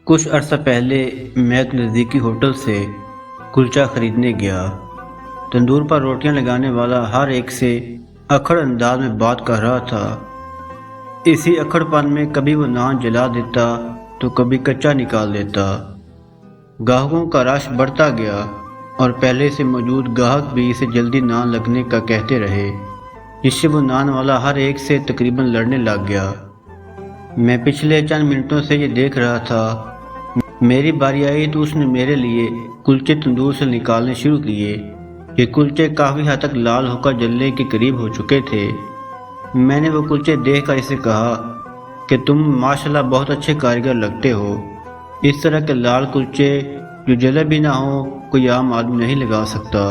کچھ عرصہ پہلے میں ایک نزدیکی ہوٹل سے کلچا خریدنے گیا۔ تندور پر روٹیاں لگانے والا ہر ایک سے اکھڑ انداز میں بات کر رہا تھا۔ اسی اکھڑ پن میں کبھی وہ نان جلا دیتا تو کبھی کچا نکال دیتا۔ گاہکوں کا رش بڑھتا گیا اور پہلے سے موجود گاہک بھی اسے جلدی نان لگنے کا کہتے رہے، جس سے وہ نان والا ہر ایک سے تقریباً لڑنے لگ گیا۔ میں پچھلے چند منٹوں سے یہ دیکھ رہا تھا۔ میری باری آئی تو اس نے میرے لیے کلچے تندور سے نکالنے شروع کیے۔ یہ کلچے کافی حد تک لال ہو کر جلنے کے قریب ہو چکے تھے۔ میں نے وہ کلچے دیکھ کر اسے کہا کہ تم ماشاءاللہ بہت اچھے کاریگر لگتے ہو۔ اس طرح کے لال کلچے جو جلے بھی نہ ہو کوئی عام آدمی نہیں لگا سکتا۔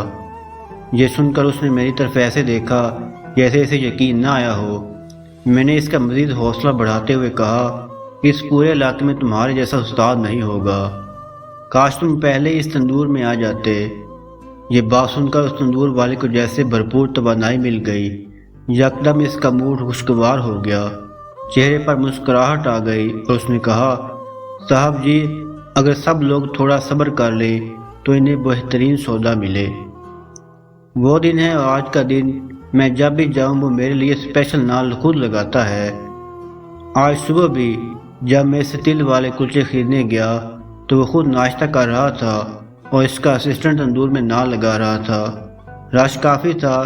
یہ سن کر اس نے میری طرف ایسے دیکھا جیسے اسے یقین نہ آیا ہو۔ میں نے اس کا مزید حوصلہ بڑھاتے ہوئے کہا، اس پورے علاقے میں تمہارے جیسا استاد نہیں ہوگا، کاش تم پہلے اس تندور میں آ جاتے۔ یہ بات سن کر اس تندور والے کو جیسے بھرپور توانائی مل گئی۔ یکدم اس کا موڈ خوشگوار ہو گیا، چہرے پر مسکراہٹ آ گئی اور اس نے کہا، صاحب جی اگر سب لوگ تھوڑا صبر کر لیں تو انہیں بہترین سودا ملے۔ وہ دن ہے اور آج کا دن میں جب بھی جاؤں وہ میرے لیے اسپیشل نان خود لگاتا ہے۔ آج صبح بھی جب میں اس سے تل والے کلچے خریدنے گیا تو وہ خود ناشتہ کر رہا تھا اور اس کا اسسٹنٹ تندور میں نان لگا رہا تھا۔ رش کافی تھا۔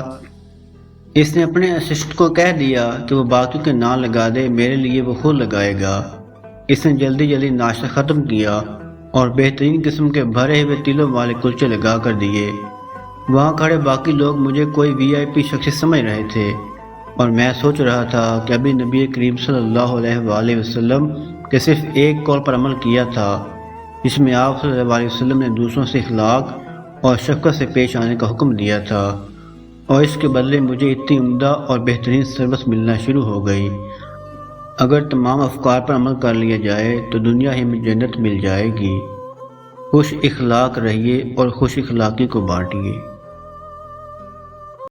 اس نے اپنے اسسٹنٹ کو کہہ دیا کہ وہ باقی کے نان لگا دے، میرے لیے وہ خود لگائے گا۔ اس نے جلدی جلدی ناشتہ ختم کیا اور بہترین قسم کے بھرے ہوئے تلوں والے کلچے لگا کر دیے۔ وہاں کھڑے باقی لوگ مجھے کوئی VIP شخص سمجھ رہے تھے اور میں سوچ رہا تھا کہ ابھی نبی کریم صلی اللہ علیہ وآلہ وسلم کے صرف ایک قول پر عمل کیا تھا، جس میں آپ صلی اللہ علیہ وسلم نے دوسروں سے اخلاق اور شفقت سے پیش آنے کا حکم دیا تھا، اور اس کے بدلے مجھے اتنی عمدہ اور بہترین سروس ملنا شروع ہو گئی۔ اگر تمام افکار پر عمل کر لیا جائے تو دنیا ہی میں جنت مل جائے گی۔ خوش اخلاق رہیے اور خوش اخلاقی کو بانٹیے۔